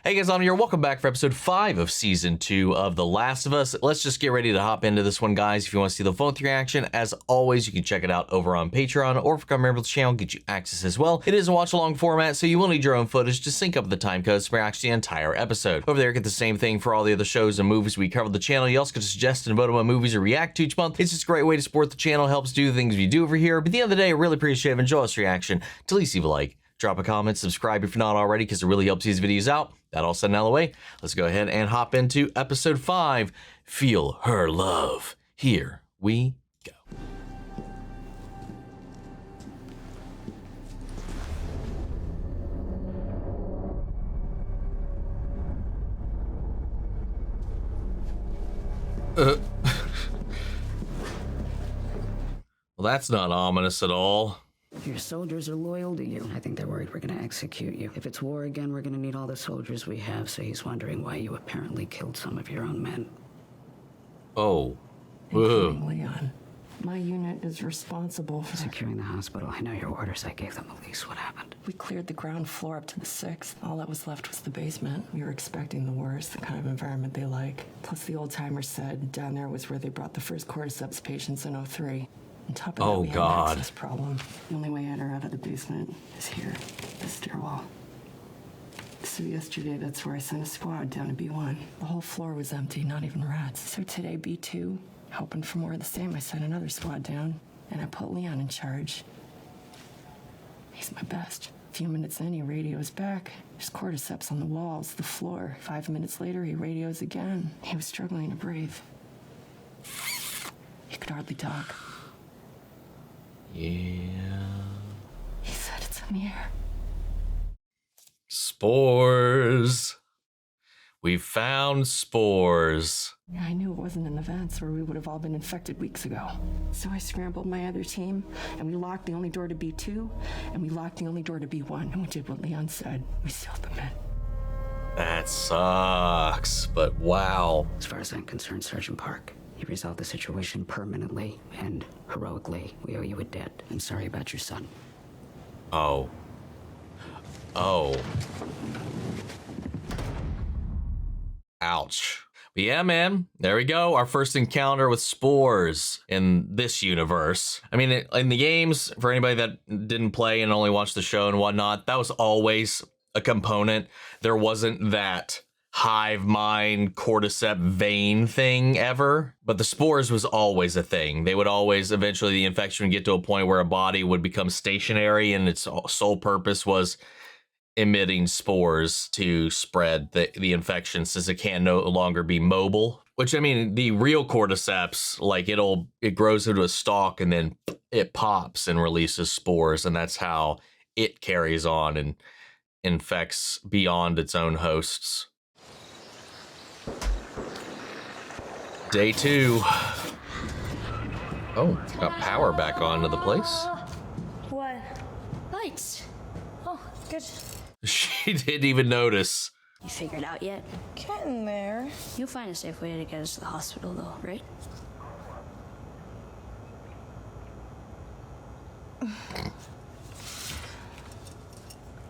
Hey guys, I'm here. Welcome back for episode 5 of season 2 of The Last of Us. Let's just get ready to hop into this one, guys. If you want to see the full reaction, as always, you can check it out over on Patreon, or if you become a member of the channel, get you access as well. It is a watch-along format, so you will need your own footage to sync up with the time codes for actually the entire episode. Over there, get the same thing for all the other shows and movies we cover on the channel. You also get to suggest and vote on what movies we react to each month. It's just a great way to support the channel, helps do the things we do over here. But at the end of the day, I really appreciate it. Enjoy this reaction. To at least leave a like, drop a comment, subscribe if you're not already, because it really helps these videos out. That all said and out of the way, let's go ahead and hop into episode 5, Feel Her Love. Here we go. Well, that's not ominous at all. Your soldiers are loyal to you. I think they're worried we're gonna execute you. If it's war again, we're gonna need all the soldiers we have, so he's wondering why you apparently killed some of your own men. Oh. Including Leon. My unit is responsible for Securing the hospital. I know your orders. I gave them a lease. What happened? We cleared the ground floor up to the 6th. All that was left was the basement. We were expecting the worst, the kind of environment they like. Plus the old-timers said down there was where they brought the first cordyceps patients in '03. On top of that, we had an access problem. The only way in or out of the basement is here, the stairwell. So yesterday, that's where I sent a squad down to B1. The whole floor was empty, not even rats. So today, B2, hoping for more of the same, I sent another squad down, and I put Leon in charge. He's my best. A few minutes in, he radios back. There's cordyceps on the walls, the floor. 5 minutes later, he radios again. He was struggling to breathe. He could hardly talk. Yeah. He said it's in the air. Spores. We found spores. Yeah, I knew it wasn't in the vents or we would have all been infected weeks ago. So I scrambled my other team and we locked the only door to B2 and we locked the only door to B1 and we did what Leon said. We sealed them in. That sucks, but wow. As far as I'm concerned, Sergeant Park, you resolved the situation permanently and heroically. We owe you a debt. I'm sorry about your son. Oh. Oh. Ouch. But yeah, man, there we go. Our first encounter with spores in this universe. I mean, in the games, for anybody that didn't play and only watched the show and whatnot, that was always a component. There wasn't that hive mind cordyceps vein thing ever, but the spores was always a thing. They would always, eventually the infection would get to a point where a body would become stationary and its sole purpose was emitting spores to spread the infection, since it can no longer be mobile. Which, I mean, the real cordyceps, like it grows into a stalk and then it pops and releases spores, and that's how it carries on and infects beyond its own hosts. Day 2. Oh, got power back onto the place. What? Lights. Oh, good. She didn't even notice. You figured out yet? Getting there. You'll find a safe way to get us to the hospital, though, right?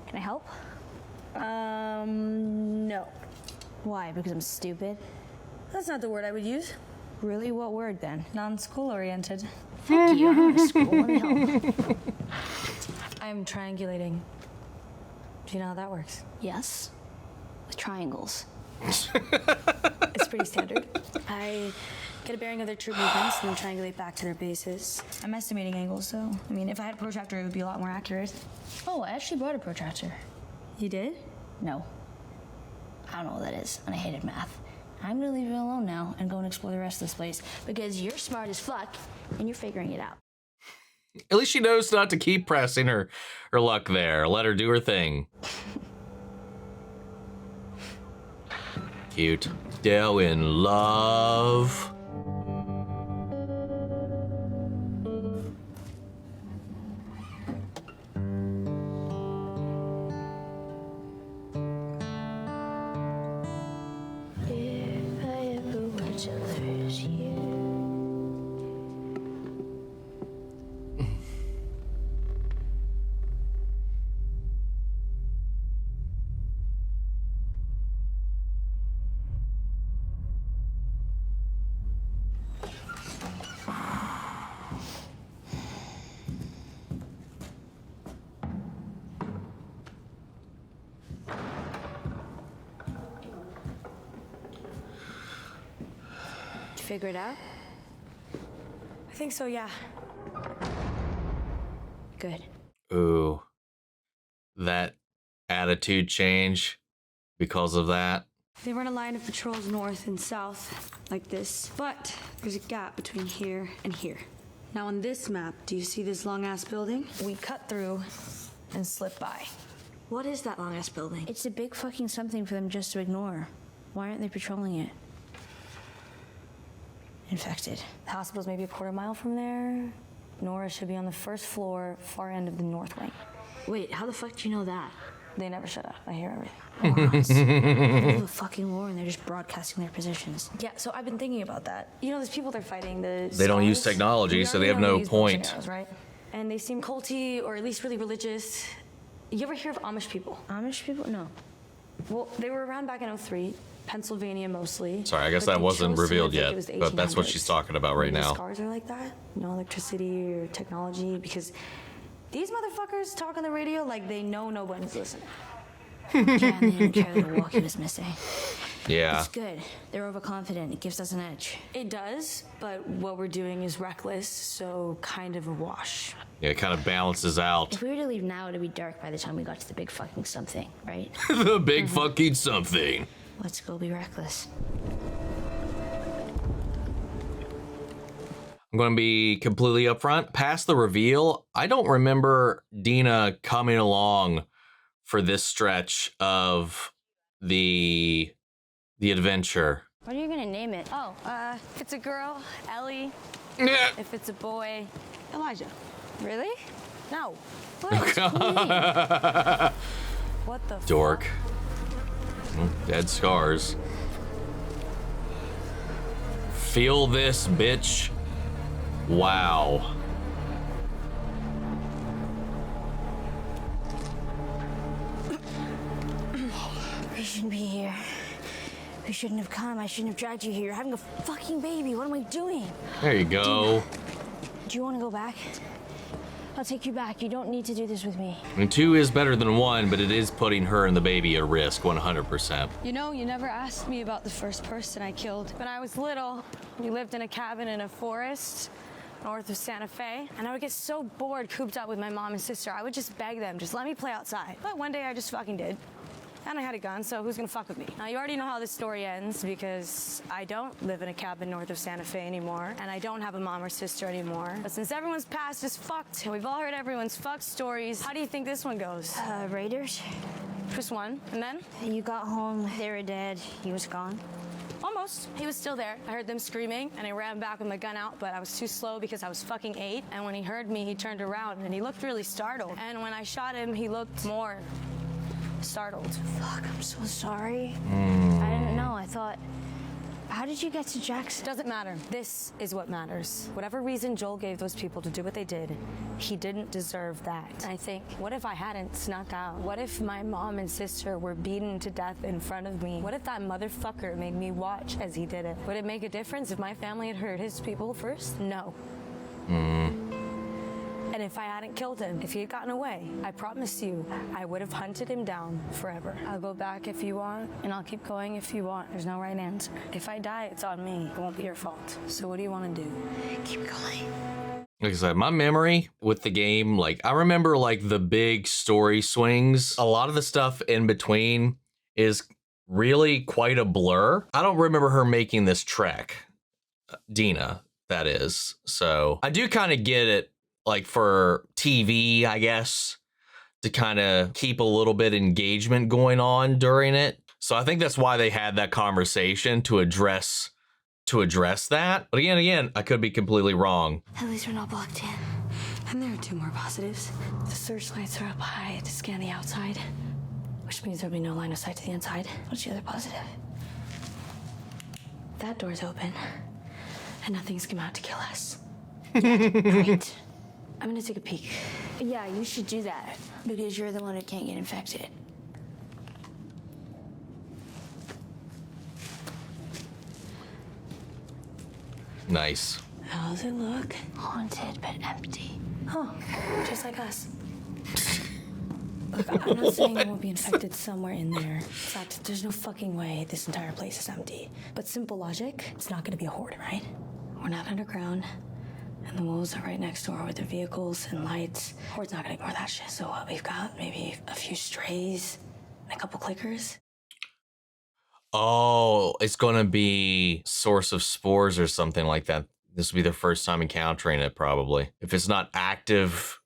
Can I help? No. Why? Because I'm stupid? That's not the word I would use. Really? What word, then? Non-school oriented. Thank you. I'm going to school. Let me help. I'm triangulating. Do you know how that works? Yes? With triangles. It's pretty standard. I get a bearing of their troop movements and then triangulate back to their bases. I'm estimating angles, so, I mean, if I had a protractor, it would be a lot more accurate. Oh, I actually brought a protractor. You did? No. I don't know what that is, and I hated math. I'm gonna leave you alone now and go and explore the rest of this place, because you're smart as fuck and you're figuring it out. At least she knows not to keep pressing her luck there. Let her do her thing. Cute. Still in love. If I ever were to lose you. figure it out? I think so, yeah. Good. Ooh. That attitude change because of that. They run a line of patrols north and south, like this. But there's a gap between here and here. Now on this map, do you see this long-ass building? We cut through and slip by. What is that long-ass building? It's a big fucking something for them just to ignore. Why aren't they patrolling it? Infected. The hospital's maybe a quarter mile from there. Nora should be on the first floor, far end of the north wing. Wait, how the fuck do you know that? They never shut up. I hear everything. Morons. They have a fucking war and they're just broadcasting their positions. Yeah, so I've been thinking about that. You know, there's people they're fighting, the They don't use Scars? technology, We so they already have know no they use bows and point. arrows, right? And they seem culty, or at least really religious. You ever hear of Amish people? Amish people? No. Well, they were around back in '03, Pennsylvania mostly. Sorry, I guess but that they wasn't chose to revealed live like yet, it was the but that's what 1800s. she's talking about right The now. Scars are like that. No electricity or technology, because these motherfuckers talk on the radio like they know nobody's listening. Yeah, and they didn't care that a walkie was missing. Yeah. It's good. They're overconfident. It gives us an edge. It does, but what we're doing is reckless, so kind of a wash. Yeah, it kind of balances out. If we were to leave now, it'd be dark by the time we got to the big fucking something, right? The big fucking something. Let's go be reckless. I'm going to be completely upfront. Past the reveal, I don't remember Dina coming along for this stretch of the adventure. What are you gonna name it? Oh, if it's a girl, Ellie. Yeah. If it's a boy, Elijah. Really? No. What? What the Dork. Dead scars. Feel this, bitch. Wow. We shouldn't be here. We shouldn't have come. I shouldn't have dragged you here. You're having a fucking baby. What am I doing? There you go. Do you want to go back? I'll take you back. You don't need to do this with me. I mean, 2 is better than 1, but it is putting her and the baby at risk 100%. You know, you never asked me about the first person I killed. When I was little, we lived in a cabin in a forest north of Santa Fe, and I would get so bored cooped up with my mom and sister, I would just beg them, just let me play outside. But one day I just fucking did. And I had a gun, so who's gonna fuck with me? Now, you already know how this story ends, because I don't live in a cabin north of Santa Fe anymore, and I don't have a mom or sister anymore. But since everyone's past is fucked, and we've all heard everyone's fucked stories, how do you think this one goes? Raiders? Just one, and then? You got home. They were dead. He was gone. Almost. He was still there. I heard them screaming, and I ran back with my gun out, but I was too slow because I was fucking 8. And when he heard me, he turned around, and he looked really startled. And when I shot him, he looked more startled. Fuck, I'm so sorry. I didn't know. I thought... How did you get to Jackson? Doesn't matter. This is what matters. Whatever reason Joel gave those people to do what they did, he didn't deserve that. I think, what if I hadn't snuck out? What if my mom and sister were beaten to death in front of me? What if that motherfucker made me watch as he did it? Would it make a difference if my family had hurt his people first? No. And if I hadn't killed him, if he had gotten away, I promise you, I would have hunted him down forever. I'll go back if you want, and I'll keep going if you want. There's no right answer. If I die, it's on me. It won't be your fault. So what do you want to do? Keep going. Like I said, my memory with the game, like I remember like the big story swings. A lot of the stuff in between is really quite a blur. I don't remember her making this trek, Dina, that is. So I do kind of get it, like for TV, I guess, to kind of keep a little bit engagement going on during it. So I think that's why they had that conversation to address that. But again, I could be completely wrong. At least we're not blocked in. And there are 2 more positives. The searchlights are up high to scan the outside, which means there'll be no line of sight to the inside. What's the other positive? That door's open, and nothing's come out to kill us. Great. I'm gonna take a peek. Yeah, you should do that. Because you're the one who can't get infected. Nice. How does it look? Haunted but empty. Huh, just like us. Look, I'm not saying I won't be infected somewhere in there. In fact, there's no fucking way this entire place is empty. But simple logic, it's not gonna be a horde, right? We're not underground, and the wolves are right next door with their vehicles and lights. Horde's not gonna ignore that shit. So what we've got, maybe a few strays and a couple clickers. Oh, it's gonna be source of spores or something like that. This will be their first time encountering it, probably. If it's not active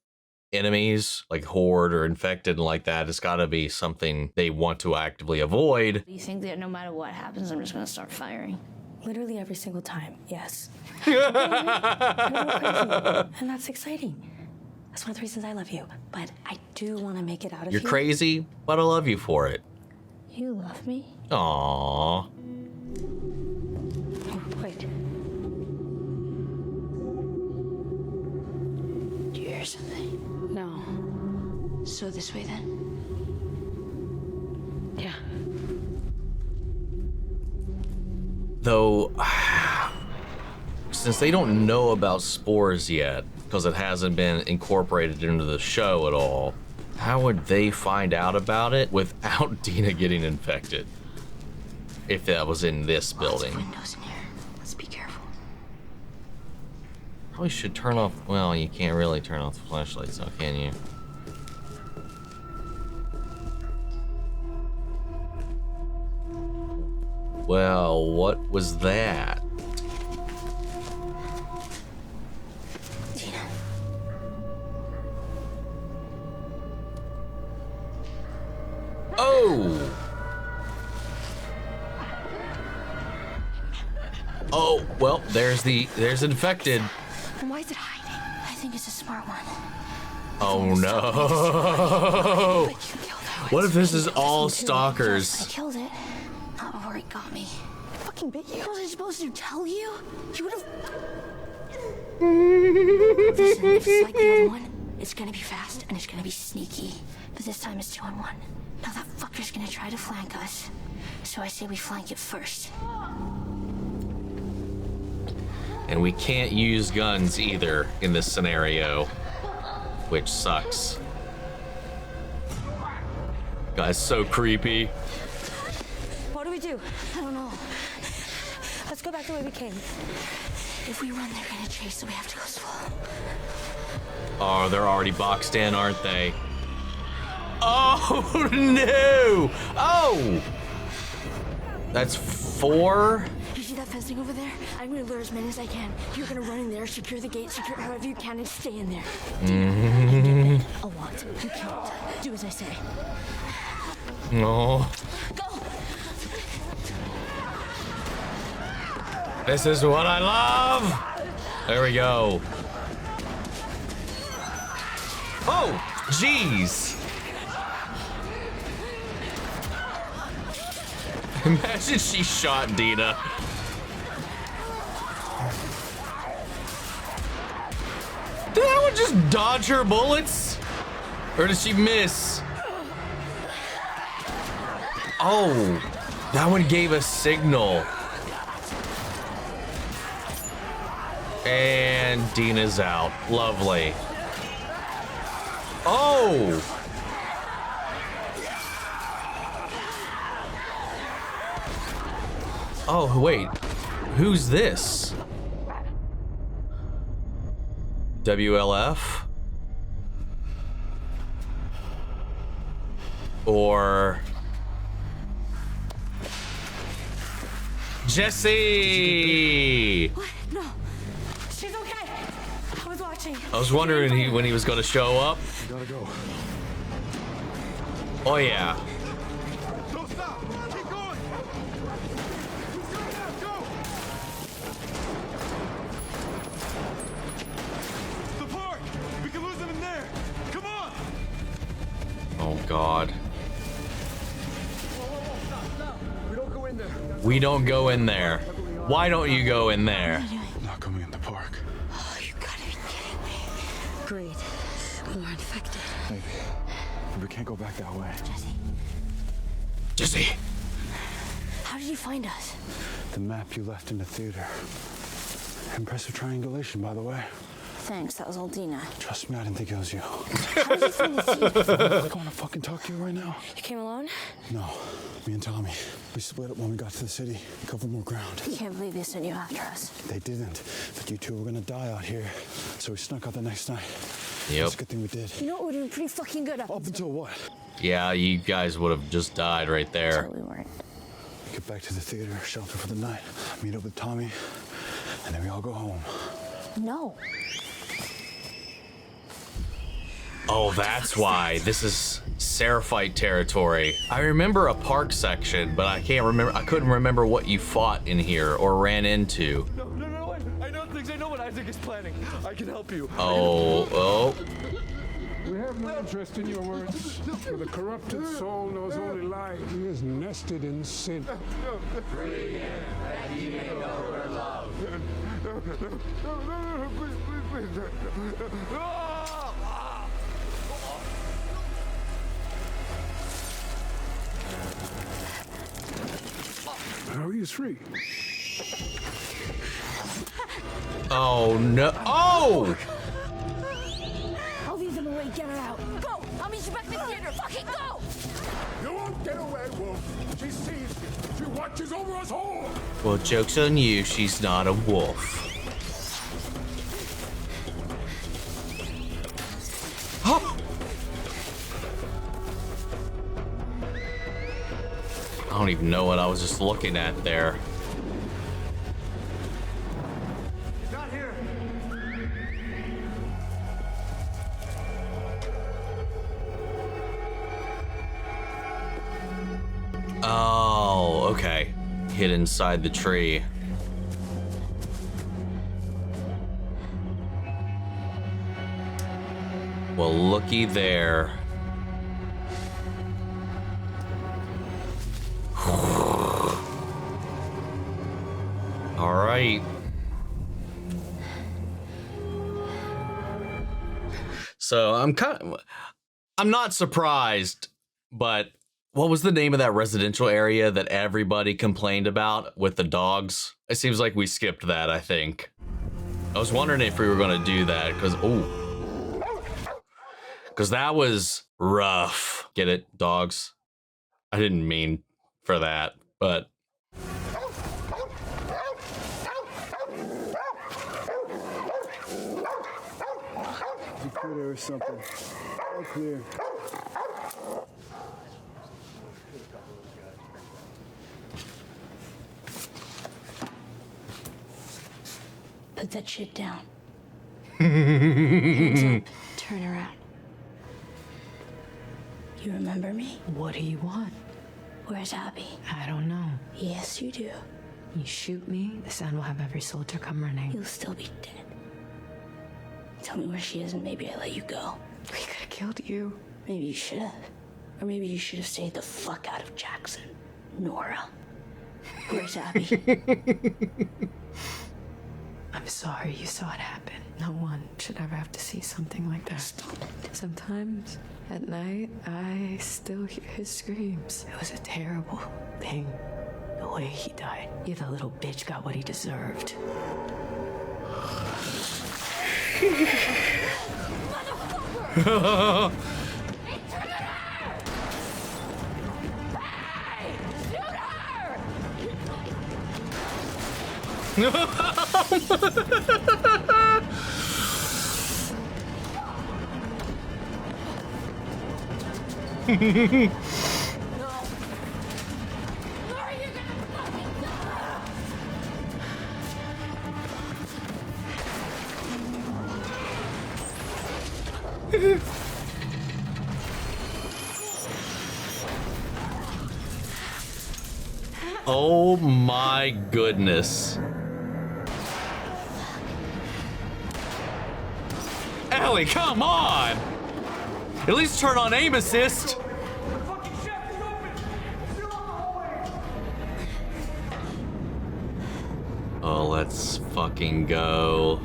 enemies, like horde or infected and like that, it's gotta be something they want to actively avoid. Do you think that no matter what happens, I'm just gonna start firing? Literally every single time, yes. I'm a little crazy, and that's exciting. That's one of the reasons I love you. But I do want to make it out of You're here. crazy, but I love you for it. You love me? Aww. Oh, wait. Do you hear something? No. So this way then? Yeah. Though, since they don't know about spores yet, because it hasn't been incorporated into the show at all, how would they find out about it without Dina getting infected? If that was in this building. Lots of windows in here. Let's be careful. Probably should turn off, well, you can't really turn off the flashlights now, can you? Well, what was that? Dina. Oh! Oh, well, there's infected. Why is it hiding? I think it's a smart one. Oh no! What if this is all stalkers? I killed it. Not before it got me. Fucking bit you. Was I supposed to tell you? You would have. Listen, if it's like the other one, it's gonna be fast and it's gonna be sneaky. But this time it's 2-on-1. Now that fucker's gonna try to flank us. So I say we flank it first. And we can't use guns either in this scenario, which sucks. Guy's so creepy. What do we do? I don't know. Let's go back the way we came. If we run, they're gonna chase, so we have to go slow. Oh, they're already boxed in, aren't they? Oh no! Oh! That's 4? You see that fencing over there? I'm gonna lure as many as I can. You're gonna run in there, secure the gate, secure however you can, and stay in there. A lot. You can't. Do as I say. No. Go! This is what I love! There we go. Oh, jeez. Imagine she shot Dina. Did that one just dodge her bullets? Or did she miss? Oh, that one gave a signal. And Dina's out. Lovely. Oh! Oh, wait. Who's this? WLF? Or... Jesse! What? No. She's okay. I was watching. I was wondering when he was going to show up. You gotta go. Oh, yeah. Don't stop! Keep going! Go! The park! We can lose them in there! Come on! Oh, God. We don't go in there. We don't go in there. Why don't you go in there? Not coming in the park. Oh, you gotta be kidding me. Great. More infected. Maybe. But we can't go back that way. Jesse. How did you find us? The map you left in the theater. Impressive triangulation, by the way. Thanks, that was old Dina. Trust me, I didn't think it was you. How did you find the seed? I want to fucking talk to you right now. You came alone? No, me and Tommy. We split up when we got to the city. Cover more ground. I can't believe they sent you after us. They didn't, but you two were gonna die out here. So we snuck out the next night. Yep. It's a good thing we did. You know what would have been pretty fucking good Up until what? Yeah, you guys would have just died right there. We weren't. Get back to the theater, shelter for the night, meet up with Tommy, and then we all go home. No. Oh, that's why. This is Seraphite territory. I remember a park section, but I can't remember. I couldn't remember what you fought in here or ran into. No, wait. I know things. I know what Isaac is planning. I can help you. Oh. We have no interest in your words, for the corrupted soul knows only lies. He is nested in sin. Free him, that he may know her love. Please. Now he is free. Oh, no. Oh! I'll leave them away. Get her out. Go! I'll meet you back in the theater. Fucking go! You won't get away, Wolf. She sees you. She watches over us all. Well, joke's on you. She's not a wolf. Oh! I don't even know what I was just looking at there. He's not here. Oh, okay. Hid inside the tree. Well, looky there. All right. So I'm not surprised, but what was the name of that residential area that everybody complained about with the dogs? It seems like we skipped that, I think. I was wondering if we were going to do that because that was rough. Get it, dogs? I didn't mean for that, but You clear there or something. All clear. Put that shit down. Hands up. Turn around. You remember me? What do you want? Where's Abby? I don't know. Yes, you do. You shoot me, the sound will have every soldier come running. You'll still be dead. Tell me where she is and maybe I let you go. We could have killed you. Maybe you should have. Or maybe you should have stayed the fuck out of Jackson. Nora. Where's Abby? I'm sorry you saw it happen. No one should ever have to see something like that. Stop. Sometimes at night, I still hear his screams. It was a terrible thing, the way he died. Yeah, the little bitch got what he deserved. Motherfucker! oh my goodness. Ellie, come on! At least turn on aim assist. Fucking shaft is open. Still on the hallway. Oh, let's fucking go.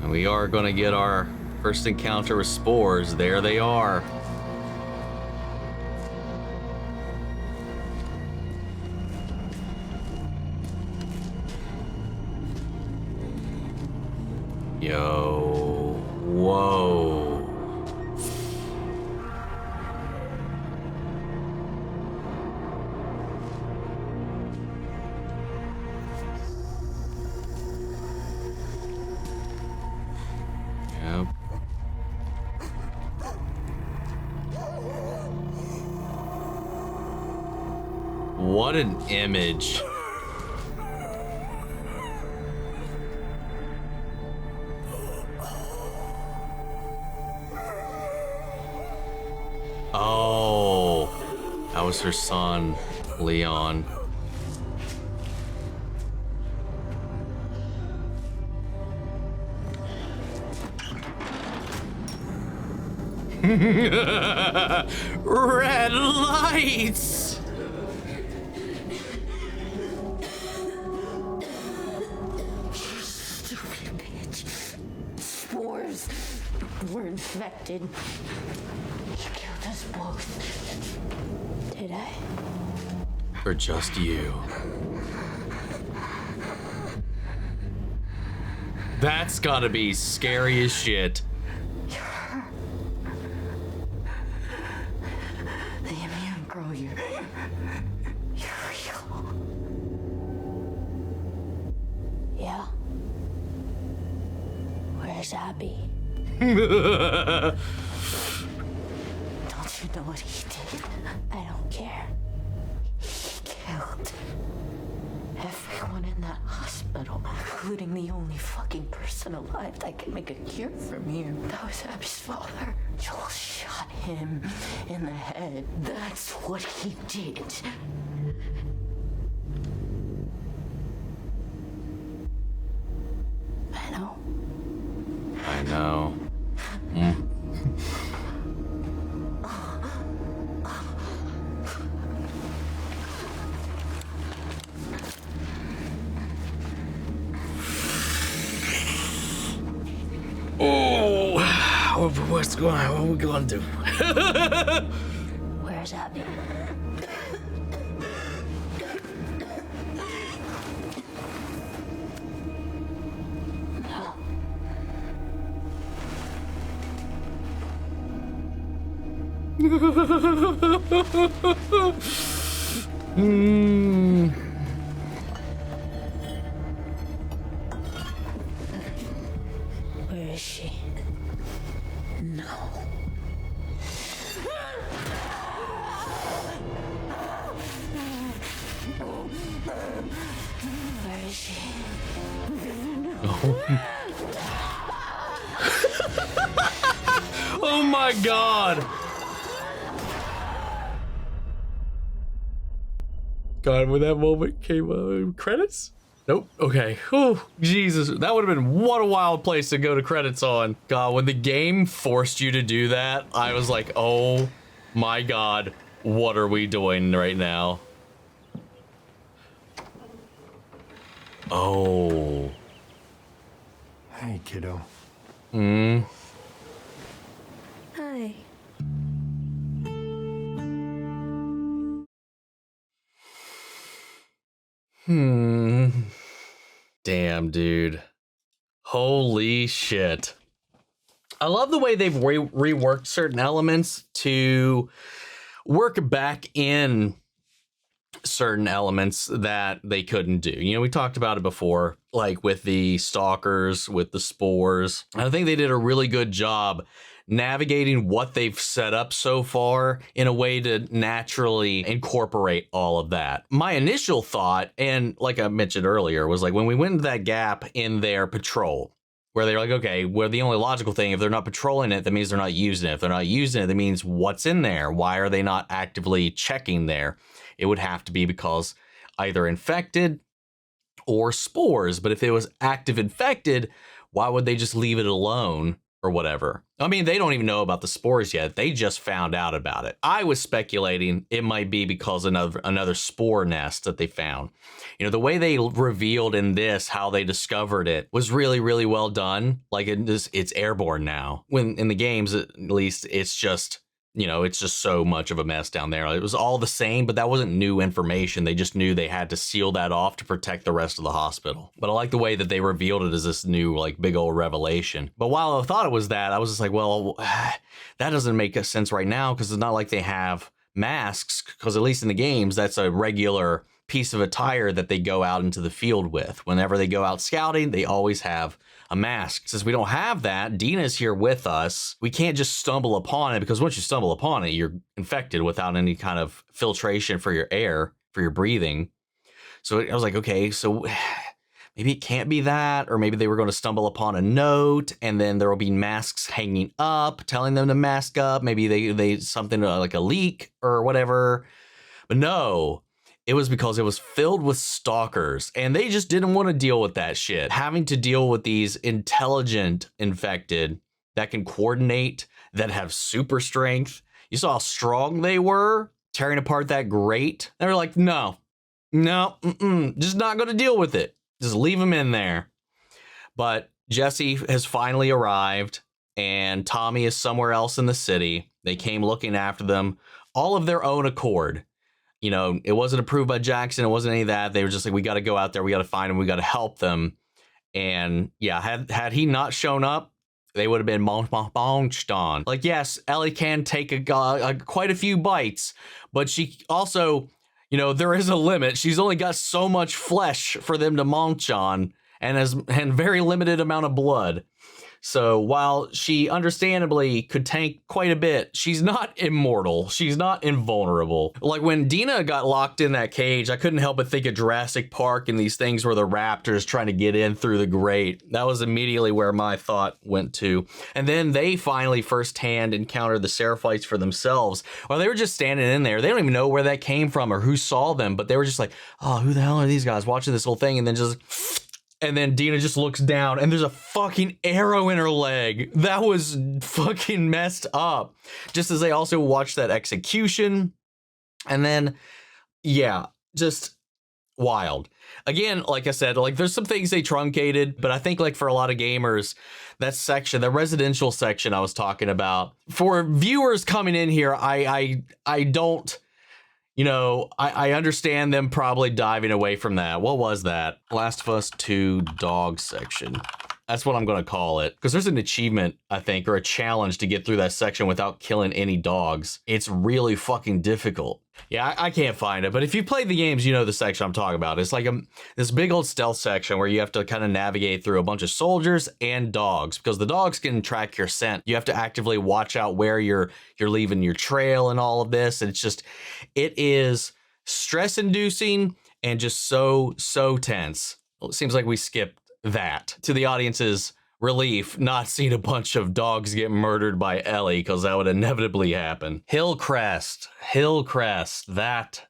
And we are gonna get our first encounter with spores. There they are. Yo. Whoa. Yep. What an image. Oh, that was her son, Leon. Red lights! Stupid bitch. Spores were infected. You killed us both. Did I? Or just you? That's gotta be scary as shit. The immune girl, you're real. Yeah. Where's Abby? Don't you know what he did? I don't care. He killed everyone in that hospital, including the only fucking person alive that can make a cure for me. That was Abby's father. Joel shot him in the head. That's what he did. I know. I know. Oh, what's going on? What are we going to do? Where's Abby? No. Where is she? No. Where is she? Oh my god! God, when that moment came, credits? Nope. Okay. Oh, Jesus. That would have been what a wild place to go to credits on. God, when the game forced you to do that, I was like, oh my God, what are we doing right now? Oh. Hey, kiddo. Hi. Damn, dude. Holy shit. I love the way they've reworked certain elements to work back in certain elements that they couldn't do. You know, we talked about it before, like with the stalkers, with the spores. I think they did a really good job navigating what they've set up so far in a way to naturally incorporate all of that. My initial thought, and like I mentioned earlier, was like when we went into that gap in their patrol, where they're like, okay, well, the only logical thing, if they're not patrolling it, that means they're not using it. If they're not using it, that means what's in there? Why are they not actively checking there? It would have to be because either infected or spores. But if it was active infected, why would they just leave it alone or whatever? I mean, they don't even know about the spores yet. They just found out about it. I was speculating it might be because another spore nest that they found. You know, the way they revealed in this how they discovered it was really, really well done. Like it's airborne now. When in the games, at least, it's just you know, it's just so much of a mess down there. It was all the same, but that wasn't new information. They just knew they had to seal that off to protect the rest of the hospital. But I like the way that they revealed it as this new, like, big old revelation. But while I thought it was that, I was just like, well, that doesn't make sense right now, because it's not like they have masks, because at least in the games, that's a regular piece of attire that they go out into the field with. Whenever they go out scouting, they always have a mask. Since we don't have that, Dina's here with us. We can't just stumble upon it, because once you stumble upon it, you're infected without any kind of filtration for your air, for your breathing. So I was like, okay, so maybe it can't be that, or maybe they were going to stumble upon a note, and then there will be masks hanging up, telling them to mask up. Maybe they something like a leak or whatever. But no. It was because it was filled with stalkers, and they just didn't want to deal with that shit. Having to deal with these intelligent infected that can coordinate, that have super strength. You saw how strong they were, tearing apart that grate. They were like, no, just not going to deal with it. Just leave them in there. But Jesse has finally arrived, and Tommy is somewhere else in the city. They came looking after them, all of their own accord. You know, it wasn't approved by Jackson. It wasn't any of that. They were just like, we got to go out there. We got to find them. We got to help them. And yeah, had he not shown up, they would have been maunched on. Like, yes, Ellie can take quite a few bites, but she also, you know, there is a limit. She's only got so much flesh for them to munch on, and very limited amount of blood. So while she understandably could tank quite a bit, she's not immortal. She's not invulnerable. Like when Dina got locked in that cage, I couldn't help but think of Jurassic Park and these things where the raptors trying to get in through the grate. That was immediately where my thought went to. And then they finally firsthand encountered the Seraphites for themselves. Or they were just standing in there. They don't even know where that came from or who saw them, but they were just like, oh, who the hell are these guys watching this whole thing? And then just... And then Dina just looks down and there's a fucking arrow in her leg. That was fucking messed up. Just as they also watched that execution. And then, yeah, just wild. Again, like I said, like there's some things they truncated, but I think like for a lot of gamers, that section, the residential section I was talking about, for viewers coming in here, I don't... You know, I understand them probably diving away from that. What was that? Last of Us 2 dog section. That's what I'm going to call it. Because there's an achievement, I think, or a challenge to get through that section without killing any dogs. It's really fucking difficult. Yeah, I can't find it. But if you played the games, you know the section I'm talking about. It's like this big old stealth section where you have to kind of navigate through a bunch of soldiers and dogs. Because the dogs can track your scent. You have to actively watch out where you're leaving your trail and all of this. And it's just, it is stress-inducing and just so tense. Well, it seems like we skipped that. To the audience's relief, not seeing a bunch of dogs get murdered by Ellie, because that would inevitably happen. Hillcrest, that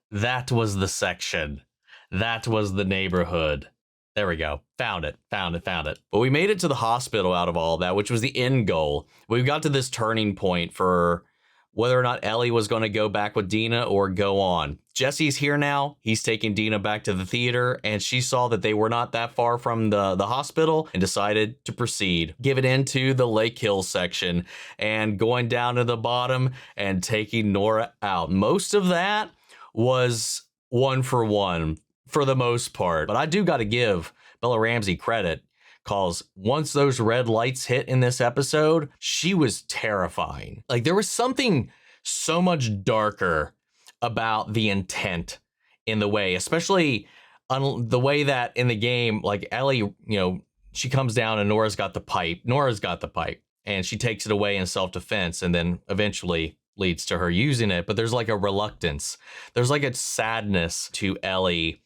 was the section. That was the neighborhood. There we go. Found it. But we made it to the hospital out of all that, which was the end goal. We got to this turning point for whether or not Ellie was going to go back with Dina or go on. Jesse's here now. He's taking Dina back to the theater, and she saw that they were not that far from the hospital and decided to proceed. Give it into the Lake Hill section and going down to the bottom and taking Nora out. Most of that was 1-for-1 for the most part, but I do got to give Bella Ramsey credit. Because once those red lights hit in this episode, she was terrifying. Like there was something so much darker about the intent in the way, especially on the way that in the game, like Ellie, you know, she comes down and Nora's got the pipe, and she takes it away in self-defense and then eventually leads to her using it. But there's like a reluctance. There's like a sadness to Ellie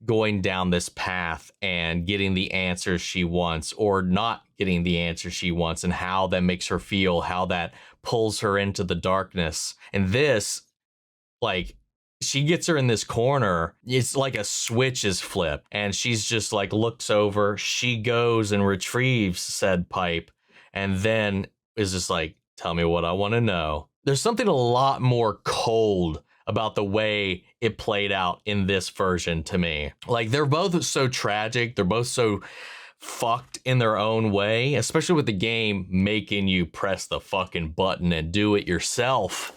going down this path and getting the answers she wants or not getting the answer she wants, and how that makes her feel, how that pulls her into the darkness. And this, like, she gets her in this corner. It's like a switch is flipped, and she's just like looks over. She goes and retrieves said pipe, and then is just like, tell me what I want to know. There's something a lot more cold about the way it played out in this version to me. Like, they're both so tragic. They're both so fucked in their own way, especially with the game making you press the fucking button and do it yourself.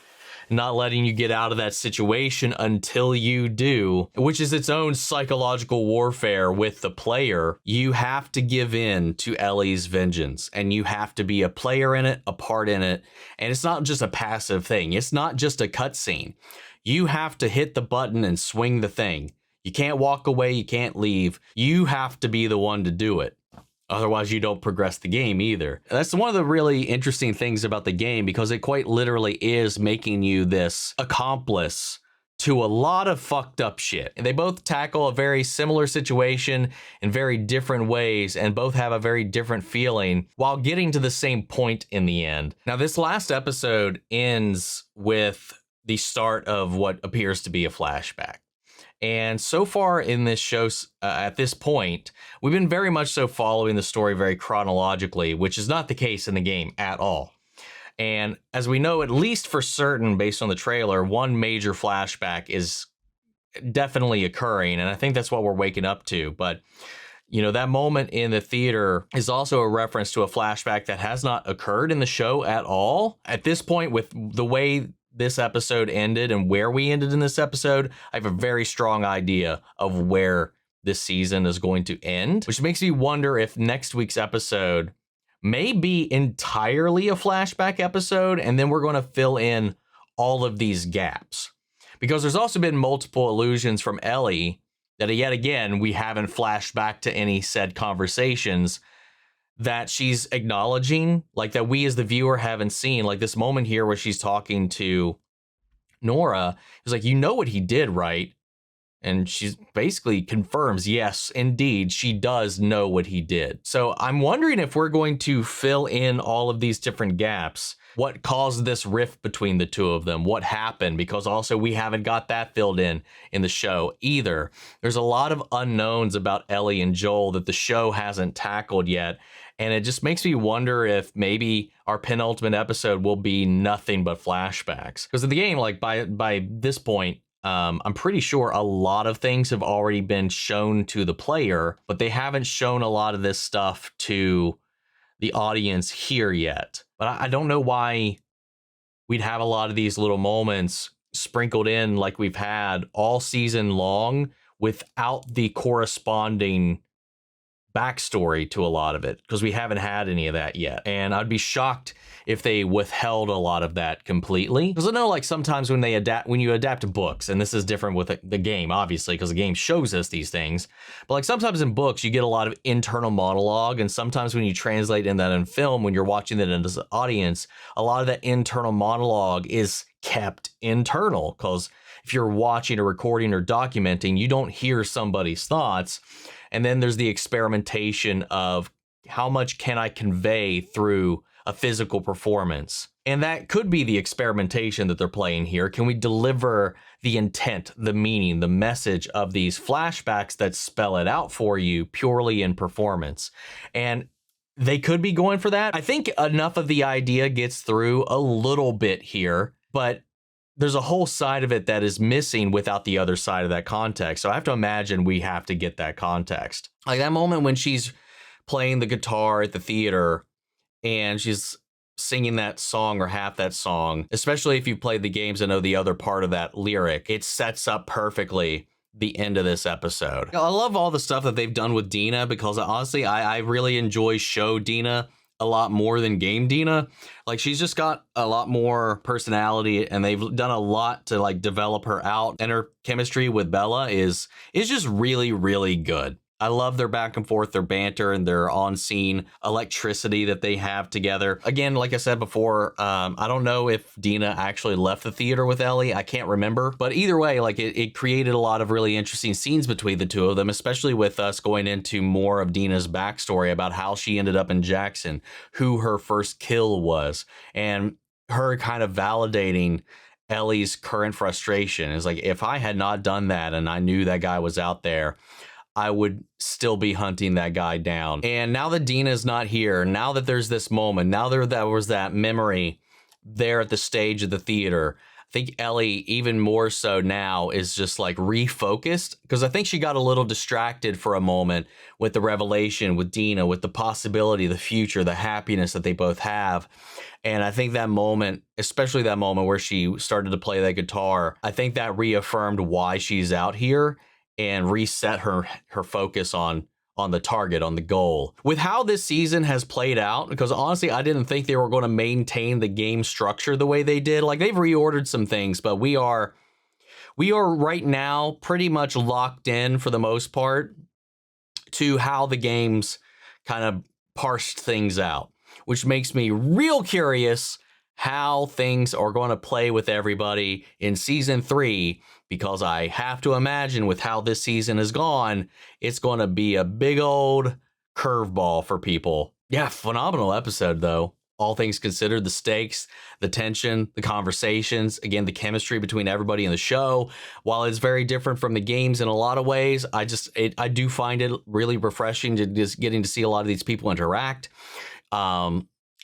not letting you get out of that situation until you do, which is its own psychological warfare with the player. You have to give in to Ellie's vengeance, and you have to be a player in it, a part in it. And it's not just a passive thing. It's not just a cutscene. You have to hit the button and swing the thing. You can't walk away. You can't leave. You have to be the one to do it. Otherwise, you don't progress the game either. That's one of the really interesting things about the game, because it quite literally is making you this accomplice to a lot of fucked up shit. And they both tackle a very similar situation in very different ways, and both have a very different feeling while getting to the same point in the end. Now, this last episode ends with the start of what appears to be a flashback. And so far in this show, at this point, we've been very much so following the story very chronologically, which is not the case in the game at all. And as we know, at least for certain, based on the trailer, one major flashback is definitely occurring. And I think that's what we're waking up to. But, you know, that moment in the theater is also a reference to a flashback that has not occurred in the show at all. At this point, with the way this episode ended and where we ended in this episode, I have a very strong idea of where this season is going to end, which makes me wonder if next week's episode may be entirely a flashback episode, and then we're going to fill in all of these gaps. Because there's also been multiple allusions from Ellie that yet again, we haven't flashed back to any said conversations that she's acknowledging, like that we as the viewer haven't seen. Like this moment here where she's talking to Nora, is like, you know what he did, right? And she basically confirms, yes, indeed, she does know what he did. So I'm wondering if we're going to fill in all of these different gaps. What caused this rift between the two of them? What happened? Because also we haven't got that filled in the show either. There's a lot of unknowns about Ellie and Joel that the show hasn't tackled yet. And it just makes me wonder if maybe our penultimate episode will be nothing but flashbacks. Because in the game, like by this point, I'm pretty sure a lot of things have already been shown to the player, but they haven't shown a lot of this stuff to the audience here yet. But I don't know why we'd have a lot of these little moments sprinkled in like we've had all season long without the corresponding backstory to a lot of it, because we haven't had any of that yet. And I'd be shocked if they withheld a lot of that completely, because I know like sometimes when you adapt books, and this is different with the game obviously because the game shows us these things, but like sometimes in books you get a lot of internal monologue, and sometimes when you translate in that in film, when you're watching that as an audience, a lot of that internal monologue is kept internal, because if you're watching or recording or documenting, you don't hear somebody's thoughts. And then there's the experimentation of how much can I convey through a physical performance. And that could be the experimentation that they're playing here. Can we deliver the intent, the meaning, the message of these flashbacks that spell it out for you purely in performance? And they could be going for that. I think enough of the idea gets through a little bit here, but there's a whole side of it that is missing without the other side of that context. So I have to imagine we have to get that context. Like that moment when she's playing the guitar at the theater and she's singing that song or half that song, especially if you played the games and know the other part of that lyric, it sets up perfectly the end of this episode. I love all the stuff that they've done with Dina, because honestly, I really enjoy show Dina a lot more than game Dina. Like she's just got a lot more personality, and they've done a lot to like develop her out, and her chemistry with Bella is just really, really good. I love their back and forth, their banter, and their on-scene electricity that they have together. Again, like I said before, I don't know if Dina actually left the theater with Ellie. I can't remember. But either way, like it created a lot of really interesting scenes between the two of them, especially with us going into more of Dina's backstory about how she ended up in Jackson, who her first kill was, and her kind of validating Ellie's current frustration. Is like, if I had not done that and I knew that guy was out there, I would still be hunting that guy down. And now that Dina's not here, now that there's this moment, now that was that memory there at the stage of the theater, think Ellie, even more so now, is just like refocused, because I think she got a little distracted for a moment with the revelation with Dina, with the possibility, the future, the happiness that they both have. And I think that moment, especially that moment where she started to play that guitar, I think that reaffirmed why she's out here and reset her focus on the target, on the goal. With how this season has played out, because honestly, I didn't think they were going to maintain the game structure the way they did. Like, they've reordered some things, but we are right now pretty much locked in for the most part to how the games kind of parsed things out, which makes me real curious how things are going to play with everybody in season 3, because I have to imagine with how this season has gone, it's going to be a big old curveball for people. Yeah, phenomenal episode though. All things considered, the stakes, the tension, the conversations, again, the chemistry between everybody in the show. While it's very different from the games in a lot of ways, I do find it really refreshing to just getting to see a lot of these people interact.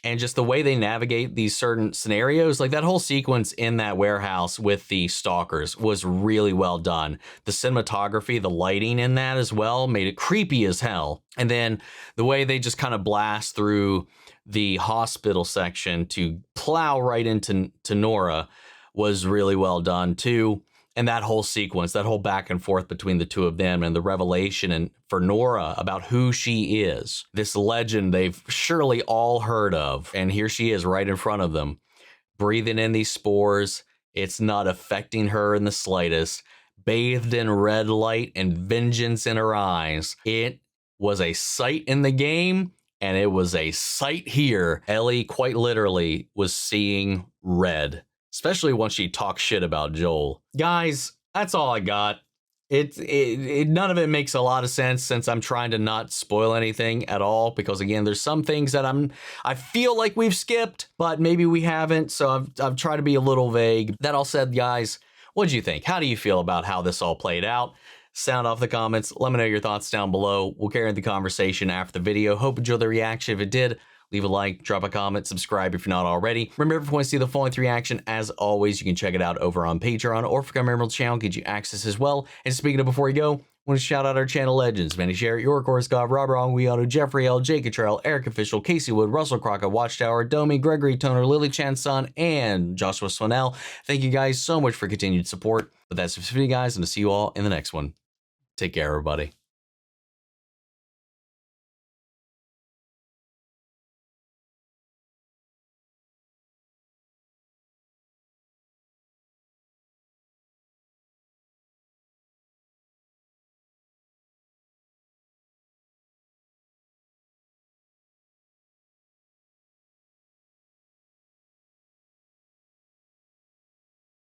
And just the way they navigate these certain scenarios, like that whole sequence in that warehouse with the stalkers was really well done. The cinematography, the lighting in that as well made it creepy as hell. And then the way they just kind of blast through the hospital section to plow right into Nora was really well done too. And that whole sequence, that whole back and forth between the two of them and the revelation and for Nora about who she is, this legend they've surely all heard of. And here she is right in front of them, breathing in these spores. It's not affecting her in the slightest, bathed in red light and vengeance in her eyes. It was a sight in the game, and it was a sight here. Ellie quite literally was seeing red, especially once she talks shit about Joel. Guys, that's all I got. None of it makes a lot of sense since I'm trying to not spoil anything at all, because again, there's some things that I feel like we've skipped, but maybe we haven't, so I've tried to be a little vague. That all said, guys, what'd you think? How do you feel about how this all played out? Sound off the comments. Let me know your thoughts down below. We'll carry the conversation after the video. Hope you enjoyed the reaction. If it did, leave a like, drop a comment, subscribe if you're not already. Remember, if you want to see the full length reaction, as always, you can check it out over on Patreon, or if you become a member of the channel, get you access as well. And speaking of before you go, I want to shout out our channel legends: Manny Sherritt, Your Course God, Rob Wrong, We Auto, Jeffrey L, Jake Cottrell, Eric Official, Casey Wood, Russell Crockett, Watchtower, Domi, Gregory Toner, Lily Chan's son, and Joshua Swanell. Thank you guys so much for continued support. But that's it for the video, guys, and I'll see you all in the next one. Take care, everybody.